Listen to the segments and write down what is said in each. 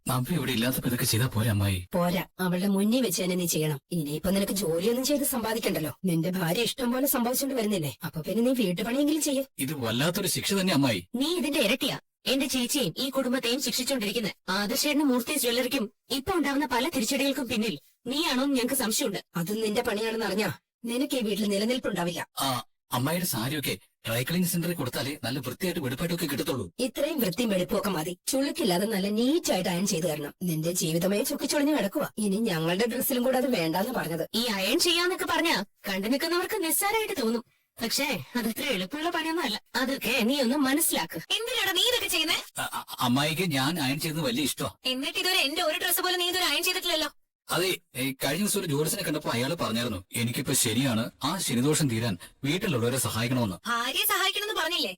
നമ്പി ഇവിടെ ഇല്ലാത്തപ്പോ ഇതൊക്കെ ചെയ്താ പോരെ അമ്മായി? പോരാ, അവളുടെ മുന്നിൽ വെച്ച് തന്നെ നീ ചെയ്യണം. ഇനിയിപ്പൊ നിനക്ക് ജോലിയൊന്നും ചെയ്ത് സമ്പാദിക്കണ്ടല്ലോ. നിന്റെ ഭാര്യ ഇഷ്ടം പോലെ സമ്പാദിച്ചോണ്ട് വരുന്നില്ലേ, അപ്പൊ പിന്നെ നീ വീട്ടുപണിയെങ്കിലും ചെയ്യും. ഇത് വല്ലാത്തൊരു ശിക്ഷ തന്നെ അമ്മായി. നീ ഇതിന്റെ ഇരട്ടിയാ എന്റെ ചേച്ചിയെയും ഈ കുടുംബത്തെയും ശിക്ഷിച്ചോണ്ടിരിക്കുന്നത്. ആദർശേട്ടന് മൂർത്തി ജ്വല്ലറിക്കും ഇപ്പൊ ഉണ്ടാവുന്ന പല തിരിച്ചടികൾക്കും പിന്നിൽ നീയാണോ ഞങ്ങൾക്ക് സംശയമുണ്ട്. അതും നിന്റെ പണിയാണെന്ന് അറിഞ്ഞാ നിനക്ക് ഈ വീട്ടിൽ നിലനിൽപ്പുണ്ടാവില്ല. അമ്മായിയുടെ സാരിയൊക്കെ ഡ്രൈ ക്ലീനിങ് സെന്ററിൽ കൊടുത്താലേ നല്ല വൃത്തിയായിട്ട് വെടുപ്പായിട്ടൊക്കെ കിട്ടത്തുള്ളൂ. ഇത്രയും വൃത്തിയും വെടുപ്പൊക്കെ മതി. ചുളുക്കില്ലാതെ നല്ല നീറ്റായിട്ട് അയൺ ചെയ്തു തരണം. നിന്റെ ജീവിതമേ ചുക്കിച്ചൊളിഞ്ഞു കിടക്കുക. ഇനി ഞങ്ങളുടെ ഡ്രസ്സിലും കൂടെ അത് വേണ്ടാന്ന് പറഞ്ഞത്. ഈ അയൺ ചെയ്യാന്നൊക്കെ പറഞ്ഞാ കണ്ടു നിൽക്കുന്നവർക്ക് നിസ്സാരമായിട്ട് തോന്നും. പക്ഷേ അതത്ര എളുപ്പമുള്ള പണിയൊന്നും അല്ല. അതൊക്കെ നീ ഒന്ന് മനസ്സിലാക്ക്. എന്തിനാണ് നീ ഇതൊക്കെ ചെയ്യുന്നേ? അമ്മായിക്ക് ഞാൻ അയൺ ചെയ്യുന്നത് വലിയ ഇഷ്ടമാണ്. എന്നിട്ട് ഇതുവരെ എന്റെ ഒരു ഡ്രസ്സ് പോലെ നീ ഇതുവരെ അയൺ ചെയ്തിട്ടില്ലല്ലോ. അതെ, കഴിഞ്ഞ ദിവസം ഒരു ജോലിസിനെ കണ്ടപ്പോ അയാൾ പറഞ്ഞായിരുന്നു എനിക്കിപ്പോ ശരിയാണ്, ആ ശനിദോഷം തീരാൻ വീട്ടിലുള്ളവരെ സഹായിക്കണമെന്ന്. ഭാര്യയെ സഹായിക്കണമെന്ന് പറഞ്ഞില്ലേ?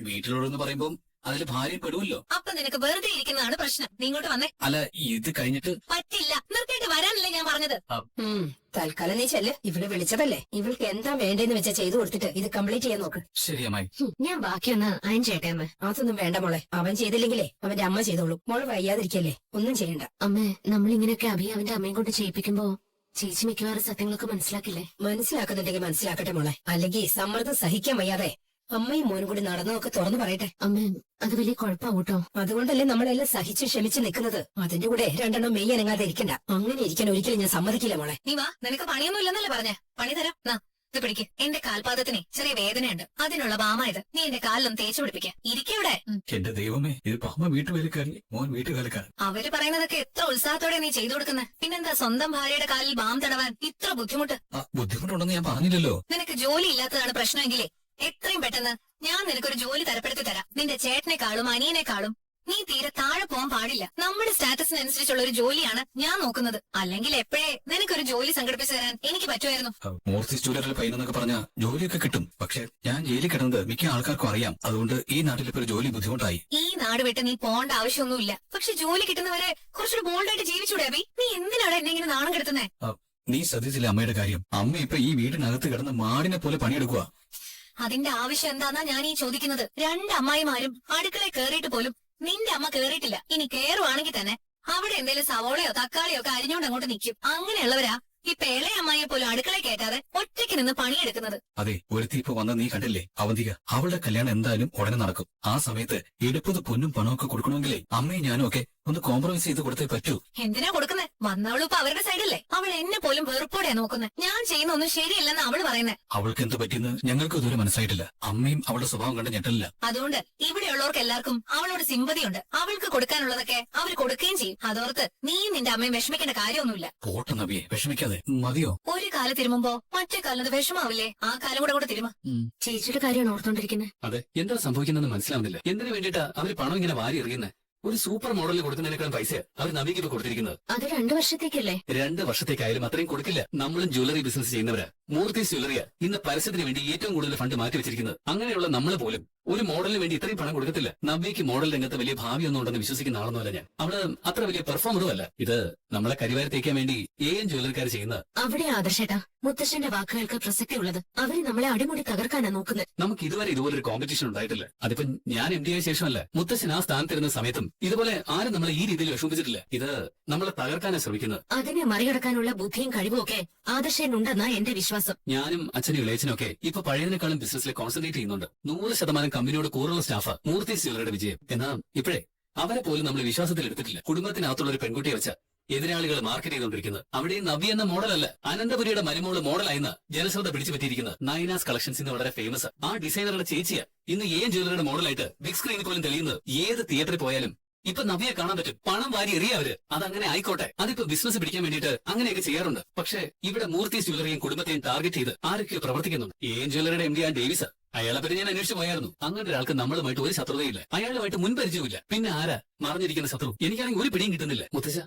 വീട്ടിലുള്ളവരെന്ന് പറയുമ്പോ അതിൽ ഭാര്യ പെടുമല്ലോ. അപ്പൊ നിനക്ക് വെറുതെ ഇരിക്കുന്നതാണ് പ്രശ്നം. നീ ഇങ്ങോട്ട് വന്നേ. അല്ല, ഇത് കഴിഞ്ഞിട്ട് പറ്റില്ല. നിർത്തിയിട്ട് വരാനല്ലേ ഞാൻ പറഞ്ഞത്. തൽക്കാലം നീ ചെല്ല്. ഇവിടെ വിളിച്ചതല്ലേ, ഇവൾക്ക് എന്താ വേണ്ടെന്ന് വെച്ചാ ചെയ്തു കൊടുത്തിട്ട് ഇത് കംപ്ലീറ്റ് ചെയ്യാൻ നോക്ക്. ശരി അമ്മായി. ഞാൻ ബാക്കിയൊന്ന് അയൺ ചെയ്യട്ടെ അമ്മ. അതൊന്നും വേണ്ട മോളെ, അവൻ ചെയ്തില്ലെങ്കിലേ അവന്റെ അമ്മ ചെയ്തോളൂ. മോള് വയ്യാതിരിക്കല്ലേ, ഒന്നും ചെയ്യണ്ട. അമ്മേ, നമ്മളിങ്ങനെയൊക്കെ അഭി അവന്റെ അമ്മയും കൊണ്ട് ചെയ്യിപ്പിക്കുമ്പോ ചേച്ചി മിക്കവാറും സത്യങ്ങളൊക്കെ മനസ്സിലാക്കില്ലേ? മനസ്സിലാക്കുന്നുണ്ടെങ്കിൽ മനസ്സിലാക്കട്ടെ മോളെ, അല്ലെങ്കിൽ സമ്മർദ്ദം സഹിക്കാൻ വയ്യാതെ അമ്മയും മോനും കൂടി നടന്നതൊക്കെ തുറന്നു പറയട്ടെ. അമ്മേ, അത് വലിയ കുഴപ്പമാവൂട്ടോ. അതുകൊണ്ടല്ലേ നമ്മളെല്ലാം സഹിച്ച് ക്ഷമിച്ച് നിൽക്കുന്നത്. അതിന്റെ കൂടെ രണ്ടെണ്ണം മെയ് അനങ്ങാതെ ഇരിക്കണ്ട. അങ്ങനെ ഇരിക്കാൻ ഒരിക്കലും ഞാൻ സമ്മതിക്കില്ല മോളെ. നീ വാ, നിനക്ക് പണിയൊന്നും ഇല്ലെന്നല്ലേ പറഞ്ഞേ? പണി തരാം. ഇത് പിടിക്ക്. എന്റെ കാൽപാദത്തിന് ചെറിയ വേദനയുണ്ട്, അതിനുള്ള ബാമായത്. നീ എന്റെ കാലിലൊന്ന് തേച്ചു പിടിപ്പിക്ക. ഇരിക്കവിടെ. എന്റെ ദൈവമേ, ഇത് അമ്മ വീട്ടുവേലക്കാരി, മോൻ വീട്ടുവേലക്കാരൻ. അവര് പറയുന്നതൊക്കെ എത്ര ഉത്സാഹത്തോടെ നീ ചെയ്തു കൊടുക്കുന്നത്. പിന്നെന്താ സ്വന്തം ഭാര്യയുടെ കാലിൽ ബാം തടവാൻ ഇത്ര ബുദ്ധിമുട്ട്? ബുദ്ധിമുട്ടുണ്ടെന്ന് ഞാൻ പറഞ്ഞില്ലല്ലോ. നിനക്ക് ജോലി ഇല്ലാത്തതാണ് പ്രശ്നമെങ്കിലേ എത്രയും പെട്ടെന്ന് ഞാൻ നിനക്കൊരു ജോലി തരപ്പെടുത്തി തരാം. നിന്റെ ചേട്ടനെക്കാളും അനിയനെക്കാളും നീ തീരെ താഴെ പോകാൻ പാടില്ല. നമ്മുടെ സ്റ്റാറ്റസിനനുസരിച്ചുള്ള ഒരു ജോലിയാണ് ഞാൻ നോക്കുന്നത്. അല്ലെങ്കിൽ എപ്പോഴേ നിനക്കൊരു ജോലി സംഘടിപ്പിച്ചു തരാൻ എനിക്ക് പറ്റുമായിരുന്നു. മൂർത്തി സ്റ്റൂഡിയോയിലെ പയ്യനെന്നൊക്കെ പറഞ്ഞ ജോലിയൊക്കെ കിട്ടും. പക്ഷെ ഞാൻ ജയിലിൽ കിടന്നത് മിക്ക ആൾക്കാർക്കും അറിയാം. അതുകൊണ്ട് ഈ നാട്ടിലിപ്പോ ഒരു ജോലി ബുദ്ധിമുട്ടായി. ഈ നാട് വിട്ട് നീ പോകേണ്ട ആവശ്യമൊന്നുമില്ല. പക്ഷെ ജോലി കിട്ടുന്നവരെ കുറച്ചൊരു ബോൾഡായിട്ട് ജീവിച്ചൂടെ അഭി? നീ എന്തിനാണ് എന്നെ ഇങ്ങനെ നാണം കെടുത്തുന്നേ? നീ ശ്രദ്ധിച്ചില്ല അമ്മയുടെ കാര്യം? അമ്മ ഇപ്പൊ ഈ വീടിനകത്ത് കിടന്ന് മാടിനെ പോലെ പണിയെടുക്കുക. അതിന്റെ ആവശ്യം എന്താന്നാ ഞാൻ ഈ ചോദിക്കുന്നത്. രണ്ട് അമ്മായിമാരും അടുക്കളയിൽ കേറിയിട്ട് പോലും നിന്റെ അമ്മ കേറിയിട്ടില്ല. ഇനി കേറുവാണെങ്കിൽ തന്നെ അവിടെ എന്തെങ്കിലും സവോളയോ തക്കാളിയോ ഒക്കെ അരിഞ്ഞോണ്ട് അങ്ങോട്ട് നിൽക്കും. അങ്ങനെയുള്ളവരാ ഈ പേളെ അമ്മായിയെ പോലും അടുക്കളയിൽ കയറ്റാതെ ഒറ്റയ്ക്ക് നിന്ന് പണിയെടുക്കുന്നത്. അതെ, ഒരുത്തി ഇപ്പൊ വന്ന നീ കണ്ടില്ലേ അവന്തിക? അവളുടെ കല്യാണം എന്തായാലും ഉടനെ നടക്കും. ആ സമയത്ത് എടുപ്പത് പൊന്നും പണമൊക്കെ കൊടുക്കണമെങ്കിലേ അമ്മയും ഞാനും ഒക്കെ ഒന്ന് കോംപ്രമൈസ് ചെയ്ത് കൊടുത്തേ പറ്റൂ. എന്തിനാ കൊടുക്കുന്നേ? വന്നവളും ഇപ്പൊ അവരുടെ സൈഡല്ലേ. അവൾ എന്നെ പോലും വെറുപ്പോടെയാ നോക്കുന്നത്. ഞാൻ ചെയ്യുന്ന ഒന്നും ശരിയല്ലെന്ന് അവള് പറയുന്നത്. അവൾക്ക് എന്ത് പറ്റിയെന്ന് ഞങ്ങൾക്ക് ഇതുവരെ മനസ്സിലായിട്ടില്ല. അമ്മയും അവളുടെ സ്വഭാവം കണ്ട് ഞെട്ടലില്ല. അതുകൊണ്ട് ഇവിടെയുള്ളവർക്ക് എല്ലാവർക്കും അവളോട് സിമ്പതിയുണ്ട്. അവൾക്ക് കൊടുക്കാനുള്ളതൊക്കെ അവർ കൊടുക്കുകയും ചെയ്യും. അതോർത്ത് നീയും നിന്റെ അമ്മയും വിഷമിക്കേണ്ട കാര്യമൊന്നുമില്ല. പോട്ടെ നബിയെ, വിഷമിക്കാതെ മതിയോ? ഒരു കാലം തിരുമ്പോ മറ്റേ കാലത്ത് വിഷമാവില്ലേ? ആ കാലം കൂടെ തിരുമ. ചേച്ചിയുടെ കാര്യമാണ് ഓർത്തോണ്ടിരിക്കുന്നത്. അതെ, എന്താ സംഭവിക്കുന്നതെന്ന് മനസ്സിലാവുന്നില്ല. എന്തിനു വേണ്ടിയിട്ടാ അവര് പണം ഇങ്ങനെ വാരി എറിയുന്നത്? ഒരു സൂപ്പർ മോഡലിന് കൊടുക്കുന്നതിനേക്കാളും പൈസ അവർ നബിക്ക് ഇപ്പൊ കൊടുത്തിരിക്കുന്നത്. അത് 2 വർഷത്തേക്കല്ലേ? 2 വർഷത്തേക്കായാലും അത്രയും കൊടുക്കില്ല. നമ്മളും ജ്വല്ലറി ബിസിനസ് ചെയ്യുന്നവരാ. മൂർത്തി ജ്വല്ലറിയാ ഇന്ന് പരസ്യത്തിന് വേണ്ടി ഏറ്റവും കൂടുതൽ ഫണ്ട് മാറ്റി വെച്ചിരിക്കുന്നത്. അങ്ങനെയുള്ള നമ്മൾ പോലും ഒരു മോഡലിന് വേണ്ടി ഇത്രയും പണം കൊടുക്കത്തില്ല. നവ്യക്ക് മോഡൽ രംഗത്ത് വലിയ ഭാവിയൊന്നും ഉണ്ടെന്ന് വിശ്വസിക്കുന്ന ആളൊന്നുമല്ല ഞാൻ. അവള് അത്ര വലിയ പെർഫോമറും അല്ല. ഇത് നമ്മളെ കരിവാരത്തേക്കാൻ വേണ്ടി AM ജ്വല്ലറിക്കാർ ചെയ്യുന്നത്. അവിടെ ആദർശേട്ടാ മുത്തശ്ശന്റെ വാക്കുകൾക്ക് പ്രസക്തി ഉള്ളത്. അവര് നമ്മളെ അടിമുടി തകർക്കാനാ നോക്കുന്നത്. നമുക്ക് ഇതുവരെ ഇതുപോലൊരു കോമ്പറ്റീഷൻ ഉണ്ടായിട്ടില്ല. അതിപ്പോ ഞാൻ MD ആയ ശേഷമല്ല, മുത്തശ്ശൻ ആ സ്ഥാനത്തിരുന്ന സമയത്തും ഇതുപോലെ ആരും നമ്മളെ ഈ രീതിയിൽ വിഷമിപ്പിച്ചിട്ടില്ല. ഇത് നമ്മളെ തകർക്കാനാണ് ശ്രമിക്കുന്നത്. അതിനെ മറികടക്കാനുള്ള ബുദ്ധിയും കഴിവും ഒക്കെ ആദർശനുണ്ടെന്നാ എന്റെ വിശ്വാസം. ഞാനും അച്ഛനും ഇളയച്ചനും ഒക്കെ ഇപ്പൊ പഴയതിനേക്കാളും ബിസിനസ്സിൽ കോൺസെൻട്രേറ്റ് ചെയ്യുന്നുണ്ട്. 100% കമ്പനിയോട് കൂറുള്ള സ്റ്റാഫ് മൂർത്തി ജ്വല്ലറിയുടെ വിജയം. എന്നാൽ ഇപ്പോഴേ അവരെ പോലും നമ്മൾ വിശ്വാസത്തിൽ എടുത്തിട്ടില്ല. കുടുംബത്തിനകത്തുള്ള ഒരു പെൺകുട്ടിയെ വെച്ച എതിരാളികൾ മാർക്കറ്റ് ചെയ്തുകൊണ്ടിരിക്കുന്നത്. അവിടെ നവ്യ എന്ന മോഡലല്ല, അനന്തപുരിയുടെ മരുമോള് മോഡലായിന്ന് ജനശ്രദ്ധ പിടിച്ചു പറ്റിയിരിക്കുന്നത്. നൈനാസ് കളക്ഷൻസ് ഇന്ന് വളരെ ഫേമസ്. ആ ഡിസൈനറുടെ ചേച്ചിയാ ഇന്ന് AM ജ്വല്ലറിയുടെ മോഡലായിട്ട് ബിഗ് സ്ക്രീനിൽ പോലും തെളിയുന്നത്. ഏത് തിയേറ്ററിൽ പോയാലും ഇപ്പൊ നവ്യെ കാണാൻ പറ്റും. പണം വാരി എറിയവര്. അതങ്ങനെ ആയിക്കോട്ടെ, അതിപ്പോ ബിസിനസ് പിടിക്കാൻ വേണ്ടിയിട്ട് അങ്ങനെയൊക്കെ ചെയ്യാറുണ്ട്. പക്ഷേ ഇവിടെ മൂർത്തി ജ്വല്ലറിയും കുടുംബത്തെയും ടാർഗറ്റ് ചെയ്ത് ആരൊക്കെയോ പ്രവർത്തിക്കുന്നുണ്ട്. AM ജ്വല്ലറിയുടെ MD ആ ഡേവിസ്. അയാളെ പറ്റി ഞാൻ അന്വേഷിച്ചു പോയായിരുന്നു. അങ്ങനെ ഒരാൾക്ക് നമ്മളുമായിട്ട് ഒരു ശത്രുതയില്ല. അയാളുമായിട്ട് മുൻപരിചയമില്ല. പിന്നെ ആരാ മറിഞ്ഞിരിക്കുന്ന ശത്രു? എനിക്കാണെങ്കിൽ ഒരു പിടിയും കിട്ടുന്നില്ല. മുത്തശ്ശ,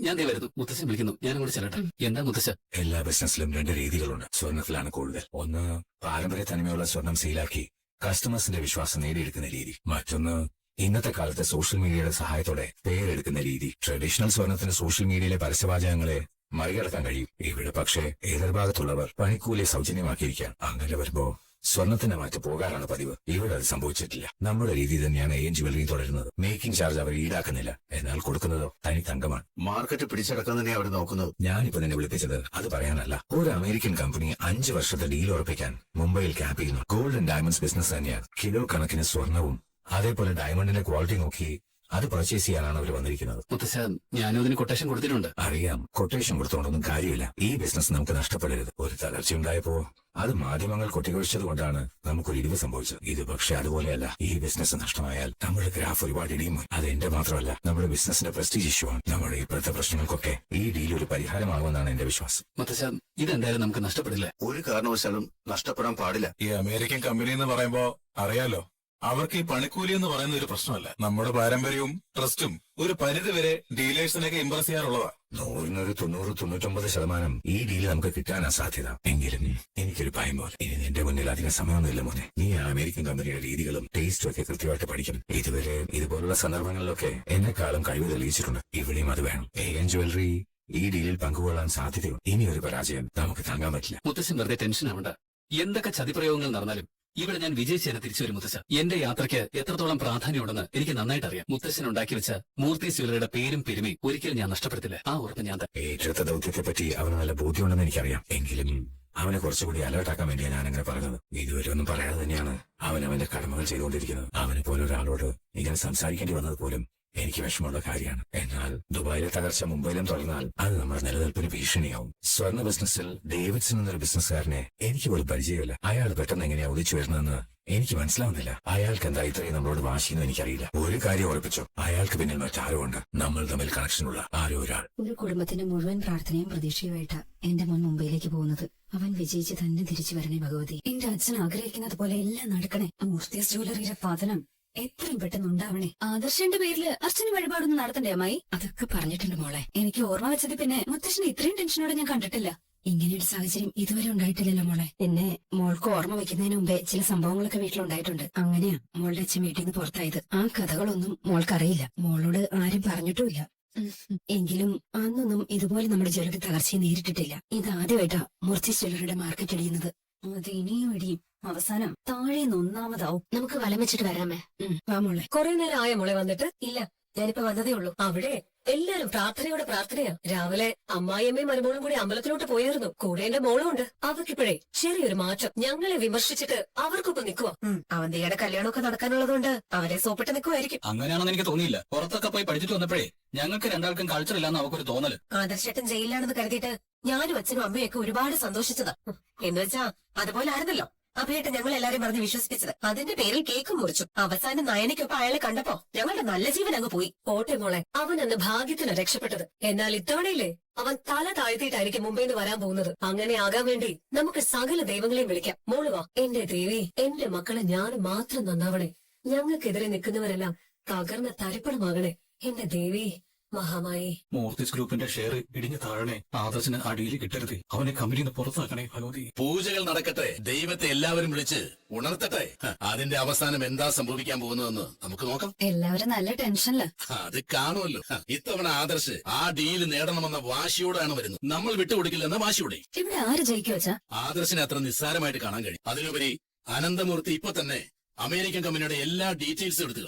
ഞാൻ ദേ വരുന്നു. മുത്തശ്ശൻ വിളിക്കുന്നു. ഞാനും കൂടെ ചെല്ലട്ടെ. എന്താ മുത്തശ്ശ? എല്ലാ ബിസിനസ്സിലും 2 രീതികളുണ്ട്. സ്വർണ്ണത്തിലാണ് കൂടുതൽ. ഒന്ന് പാരമ്പര്യ തനിമയുള്ള സ്വർണം സീലാക്കി കസ്റ്റമേഴ്സിന്റെ വിശ്വാസം നേടിയെടുക്കുന്ന രീതി. മറ്റൊന്ന് ഇന്നത്തെ കാലത്ത് സോഷ്യൽ മീഡിയയുടെ സഹായത്തോടെ പേരെടുക്കുന്ന രീതി. ട്രഡീഷണൽ സ്വർണത്തിന് സോഷ്യൽ മീഡിയയിലെ പരസ്യവാചകങ്ങളെ മറികടക്കാൻ കഴിയും. ഇവിടെ പക്ഷേ എതിർഭാഗത്തുള്ളവർ പണിക്കൂലി സൗജന്യമാക്കിയിരിക്കാം. അങ്ങനെ വരുമ്പോ സ്വർണത്തിന്റെ മാറ്റ് പോകാറാണ് പതിവ്. ഇവിടെ അത് സംഭവിച്ചിട്ടില്ല. നമ്മുടെ രീതി തന്നെയാണ് AN ജ്വല്ലറി തുടരുന്നത്. മേക്കിംഗ് ചാർജ് അവർ ഈടാക്കുന്നില്ല. എന്നാൽ കൊടുക്കുന്നതോ തനി തങ്കമാണ്. മാർക്കറ്റ് പിടിച്ചടക്കാൻ തന്നെ അവർ നോക്കുന്നത്. ഞാനിപ്പോ നിന്നെ വിളിപ്പിച്ചത് അത് പറയാനല്ല. ഒരു അമേരിക്കൻ കമ്പനി 5 വർഷത്തെ ഡീൽ ഉറപ്പിക്കാൻ മുംബൈയിൽ ക്യാമ്പ് ചെയ്യുന്നു. ഗോൾഡ് ആൻഡ് ഡയമണ്ട്സ് ബിസിനസ് തന്നെയാണ്. കിലോ കണക്കിന് സ്വർണവും അതേപോലെ ഡയമണ്ടിന്റെ ക്വാളിറ്റി നോക്കി അത് പർച്ചേസ് ചെയ്യാനാണ് അവർ വന്നിരിക്കുന്നത്. മുത്തശ്ശ, ഞാനും അതിന് കൊട്ടേഷൻ കൊടുത്തിട്ടുണ്ട്. അറിയാം, കൊട്ടേഷൻ കൊടുത്തോണ്ടൊന്നും കാര്യമില്ല. ഈ ബിസിനസ് നമുക്ക് നഷ്ടപ്പെടരുത്. ഒരു തകർച്ചയുണ്ടായപ്പോ അത് മാധ്യമങ്ങൾ കൊട്ടിക്കൊഴിച്ചത് കൊണ്ടാണ് നമുക്കൊരു ഇടിവ് സംഭവിച്ചത്. ഇത് പക്ഷെ അതുപോലെയല്ല. ഈ ബിസിനസ് നഷ്ടമായാൽ നമ്മുടെ ഗ്രാഫ് ഒരുപാട് ഇടിയും. അത് എന്റെ മാത്രമല്ല, നമ്മുടെ ബിസിനസിന്റെ പ്രസ്റ്റീജ് ഇഷ്യൂ ആണ്. നമ്മുടെ ഇപ്പോഴത്തെ പ്രശ്നങ്ങൾക്കൊക്കെ ഈ ഡീൽ ഒരു പരിഹാരമാകുമെന്നാണ് എന്റെ വിശ്വാസം. മുത്തശ്ശ, ഇതെന്തായാലും നമുക്ക് നഷ്ടപ്പെടില്ല. ഒരു കാരണവശാലും നഷ്ടപ്പെടാൻ പാടില്ല. ഈ അമേരിക്കൻ കമ്പനി എന്ന് പറയുമ്പോ അറിയാലോ, അവർക്ക് ഈ പണിക്കൂലി എന്ന് പറയുന്ന ഒരു പ്രശ്നമല്ല. നമ്മുടെ പാരമ്പര്യവും ട്രസ്റ്റും ഒരു പരിധിവരെ ഡീലേഴ്സിനൊക്കെ ഇംപ്രസ് ചെയ്യാറുള്ളതാ. 100-ന് 90-99% ഈ ഡീൽ നമുക്ക് കിട്ടാനാ സാധ്യത. എങ്കിലും എനിക്കൊരു ഭയം പോലെ. ഇനി നിന്റെ മുന്നിൽ അധികം സമയമൊന്നുമില്ല മോനെ. നീ ആ അമേരിക്കൻ കമ്പനിയുടെ രീതികളും ടേസ്റ്റും ഒക്കെ കൃത്യമായിട്ട് പഠിക്കണം. ഇതുവരെ ഇതുപോലുള്ള സന്ദർഭങ്ങളിലൊക്കെ എന്നെക്കാളും കഴിവ് തെളിയിച്ചിട്ടുണ്ട്. ഇവിടെയും അത് വേണം. AN ജ്വല്ലറി ഈ ഡീലിൽ പങ്കുകൊള്ളാൻ സാധ്യതയുണ്ട്. ഇനി ഒരു പരാജയം നമുക്ക് താങ്ങാൻ പറ്റില്ല. മുത്തശ്ശൻ വെറുതെ ടെൻഷൻ ആവണ്ട. എന്തൊക്കെ ചതിപ്രയോഗങ്ങൾ നടന്നാലും ഇവിടെ ഞാൻ വിജയിച്ചതിനെ തിരിച്ചു വരും മുത്തശ്ശ. എന്റെ യാത്രയ്ക്ക് എത്രത്തോളം പ്രാധാന്യമുണ്ടെന്ന് എനിക്ക് നന്നായിട്ട് അറിയാം. മുത്തശ്ശൻ ഉണ്ടാക്കി വെച്ച മൂർത്തീസ് ജ്വല്ലറിയുടെ പേരും പെരുമയും ഒരിക്കലും ഞാൻ നഷ്ടപ്പെടുത്തില്ല. ആ ഉറപ്പ് ഞാൻ തന്നെ. ഏറ്റെടുത്ത ദൗത്യത്തെ പറ്റി അവന് നല്ല ബോധ്യമുണ്ടെന്ന് എനിക്കറിയാം. എങ്കിലും അവനെ കുറച്ചുകൂടി അലേർട്ടാക്കാൻ വേണ്ടിയാണ് ഞാൻ അങ്ങനെ പറഞ്ഞത്. ഇതുവരെ ഒന്നും പറയാതെ തന്നെയാണ് അവൻ അവന്റെ കടമകൾ ചെയ്തുകൊണ്ടിരിക്കുന്നത്. അവനെ പോലെ ഒരാളോട് ഇങ്ങനെ സംസാരിക്കേണ്ടി വന്നത് പോലും എനിക്ക് വിഷമമുള്ള കാര്യമാണ്. എന്നാൽ ദുബായിലെ തകർച്ച മുംബൈയിലും തുടർന്നാൽ അത് നമ്മുടെ നിലനിൽപ്പിന് ഭീഷണിയാവും. സ്വർണ്ണ ബിസിനസ്സിൽ ഡേവിഡ്സൺ എന്നൊരു ബിസിനസ്സുകാരനെ എനിക്ക് പോലും പരിചയമില്ല. അയാൾ പെട്ടെന്ന് എങ്ങനെയാ ഉദിച്ചു വരുന്നതെന്ന് എനിക്ക് മനസ്സിലാവുന്നില്ല. അയാൾക്ക് എന്താ ഇത്രയും നമ്മളോട് വാശിയെന്ന് എനിക്കറിയില്ല. ഒരു കാര്യം ഉറപ്പിച്ചു, അയാൾക്ക് പിന്നിൽ മറ്റാരോ ഉണ്ട്. നമ്മൾ തമ്മിൽ കണക്ഷനുള്ള ആരോ ഒരാൾ. ഒരു കുടുംബത്തിന്റെ മുഴുവൻ പ്രാർത്ഥനയും പ്രതീക്ഷയുമായിട്ടാ എന്റെ മോൻ മുംബൈയിലേക്ക് പോകുന്നത്. അവൻ വിജയിച്ച് തന്നെ തിരിച്ചു വരണേ ഭഗവതി. എന്റെ അച്ഛൻ ആഗ്രഹിക്കുന്നത് പോലെ എല്ലാം നടക്കണേ. മൂർത്തീസ് ജ്വല്ലറിയുടെ പതനം എത്രയും പെട്ടെന്ന് ഉണ്ടാവണേ. ആദർശന്റെ പേരില് അർച്ചന വഴിപാടൊന്നും നടത്തണ്ടേ അമ്മായി? അതൊക്കെ പറഞ്ഞിട്ടുണ്ട് മോളെ. എനിക്ക് ഓർമ്മ വെച്ചത് പിന്നെ മുത്തശ്ശനെ ഇത്രയും ടെൻഷനോടെ ഞാൻ കണ്ടിട്ടില്ല. ഇങ്ങനെയൊരു സാഹചര്യം ഇതുവരെ ഉണ്ടായിട്ടില്ലല്ലോ മോളെ. പിന്നെ മോൾക്ക് ഓർമ്മ വെക്കുന്നതിന് മുമ്പേ ചില സംഭവങ്ങളൊക്കെ വീട്ടിലുണ്ടായിട്ടുണ്ട്. അങ്ങനെയാ മോളുടെ അച്ഛൻ വീട്ടിൽ നിന്ന് പുറത്തായത്. ആ കഥകളൊന്നും മോൾക്കറിയില്ല. മോളോട് ആരും പറഞ്ഞിട്ടുമില്ല. എങ്കിലും അന്നൊന്നും ഇതുപോലെ നമ്മുടെ ജ്വല്ലറി തകർച്ചയെ നേരിട്ടിട്ടില്ല. ഇതാദ്യമായിട്ടാ മൂർത്തീസ് ജ്വല്ലറിയുടെ മാർക്കറ്റ് ഇടിയുന്നത്. അത് ഇനിയും ഇടിയും. അവസാനം താഴേന്ന് ഒന്നാമതാവും. നമുക്ക് വലം വെച്ചിട്ട് വരാമേ. വാ മോളെ. കുറെ നേരം ആയ മോളെ വന്നിട്ട്? ഇല്ല, ഞാനിപ്പോ വന്നതേ ഉള്ളൂ. അവിടെ എല്ലാരും പ്രാർത്ഥനയാ. രാവിലെ അമ്മായിയമ്മയും മരുമോളും കൂടി അമ്പലത്തിലോട്ട് പോയിരുന്നു. കൂടെ എന്റെ മോളും ഉണ്ട്. അവർക്കിപ്പോഴേ ചെറിയൊരു മാറ്റം. ഞങ്ങളെ വിമർശിച്ചിട്ട് അവർക്കൊപ്പം നിൽക്കുക. അവന്തിയുടെ കല്യാണമൊക്കെ നടക്കാനുള്ളതുകൊണ്ട് അവരെ സോപ്പിട്ട് നിൽക്കുമായിരിക്കും. അങ്ങനെയാണെന്ന് എനിക്ക് തോന്നിയില്ല. പുറത്തൊക്കെ പോയി പഠിച്ചിട്ട് വന്നപ്പോഴേ ഞങ്ങൾക്ക് രണ്ടാൾക്കും കൾച്ചർ ഇല്ലാന്ന് അവക്കൊരു തോന്നല്. ആദർശേട്ടൻ ജയിലിലാണെന്ന് കരുതിയിട്ട് ഞാനും അച്ഛനും അമ്മയൊക്കെ ഒരുപാട് സന്തോഷിച്ചതാ. എന്നുവെച്ചാ അതുപോലെ ആയിരുന്നല്ലോ അഭയേട്ടൻ ഞങ്ങൾ എല്ലാരും പറഞ്ഞ് വിശ്വസിപ്പിച്ചത്. അതിന്റെ പേരിൽ കേക്കും മുറിച്ചു. അവസാനം നയനയ്ക്കൊപ്പം അയാളെ കണ്ടപ്പോ ഞങ്ങളുടെ നല്ല ജീവൻ അങ്ങ് പോയി. പോട്ടെ മോളെ, അവൻ അന്ന് ഭാഗ്യത്തിന് രക്ഷപ്പെട്ടത്. എന്നാൽ ഇത്തവണയില്ലേ അവൻ തല താഴ്ത്തിയിട്ടായിരിക്കും മുംബൈന്ന് വരാൻ പോകുന്നത്. അങ്ങനെ ആകാൻ വേണ്ടി നമുക്ക് സകല ദൈവങ്ങളെയും വിളിക്കാം. മോള് വാ. എന്റെ ദേവി, എന്റെ മക്കളെ ഞാൻ മാത്രം നന്നാവണേ. ഞങ്ങൾക്കെതിരെ നിൽക്കുന്നവരെല്ലാം തകർന്ന തരിപ്പണമാകണേ. എന്റെ ദേവി മഹാമായി. മൂർത്തീസ് ഗ്രൂപ്പിന്റെ ഷെയർ ഇടിഞ്ഞു താഴണേ. ആദർശന് അടിയിൽ കിട്ടരുത്. അവനെ കമ്പനിയിൽ നിന്ന് പുറത്താക്കണേ ഭഗവതി. പൂജകൾ നടക്കട്ടെ. ദൈവത്തെ എല്ലാവരും വിളിച്ച് ഉണർത്തട്ടെ. അതിന്റെ അവസാനം എന്താ സംഭവിക്കാൻ പോകുന്നതെന്ന് നമുക്ക് നോക്കാം. എല്ലാവരും നല്ല ടെൻഷനില്ല. അത് കാണുമല്ലോ. ഇത്തവണ ആദർശ് ആ ഡീല് നേടണമെന്ന വാശിയോടാണ് വരുന്നത്. നമ്മൾ വിട്ടുകൊടുക്കില്ലെന്ന വാശിയോടെ. ഇവിടെ ആര് ജയിക്കും വെച്ചാ? ആദർശിനെ അത്ര നിസ്സാരമായിട്ട് കാണാൻ കഴിയും. അതിലുപരി അനന്തമൂർത്തി ഇപ്പൊ തന്നെ അമേരിക്കൻ കമ്പനിയുടെ എല്ലാ ഡീറ്റെയിൽസും എടുത്തുക.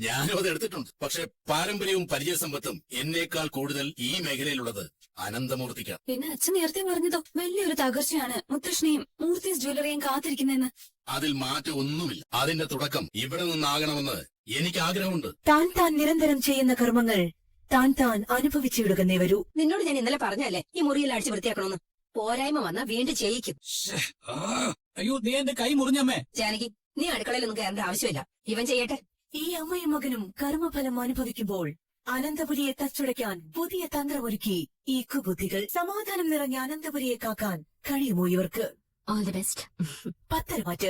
ഞാനും അത് എടുത്തിട്ടുണ്ട്. പക്ഷെ പാരമ്പര്യവും പരിചയസമ്പത്തും എന്നേക്കാൾ കൂടുതൽ ഈ മേഖലയിലുള്ളത് അനന്തമൂർത്തിക്കാണ്. പിന്നെ അച്ഛൻ നേരത്തെ പറഞ്ഞതോ വലിയൊരു തകർച്ചയാണ് മുത്തശ്ശനെയും മൂർത്തീസ് ജ്വല്ലറിയും കാത്തിരിക്കുന്നതെന്ന്. അതിൽ മാറ്റം ഒന്നുമില്ല. അതിന്റെ തുടക്കം ഇവിടെ നിന്നാകണമെന്ന് എനിക്ക് ആഗ്രഹമുണ്ട്. താൻ നിരന്തരം ചെയ്യുന്ന കർമ്മങ്ങൾ താൻ അനുഭവിച്ചിടുകന്നേ വരൂ. നിന്നോട് ഞാൻ ഇന്നലെ പറഞ്ഞല്ലേ ഈ മുറിയിൽ അടിച്ച് വൃത്തിയാക്കണമെന്ന്. പോരായ്മ വന്നാ വീണ്ടും ചെയ്യിക്കും. അയ്യോ, നീ എന്റെ കൈ മുറിഞ്ഞമ്മേ. ജാനകി, നീ അടുക്കളയിലൊന്നും കയറേണ്ട ആവശ്യമില്ല. ഇവൻ ചെയ്യട്ടെ. ഈ അമ്മയും മകനും കർമ്മഫലം അനുഭവിക്കുമ്പോൾ അനന്തപുരിയെ തച്ചുടയ്ക്കാൻ പുതിയ തന്ത്രമൊരുക്കി ഈ കുബുദ്ധികൾ. സമാധാനം നിറഞ്ഞ അനന്തപുരിയെ കാക്കാൻ കഴിയുമോ ഇവർക്ക്? All the best. പത്തരമാറ്റ്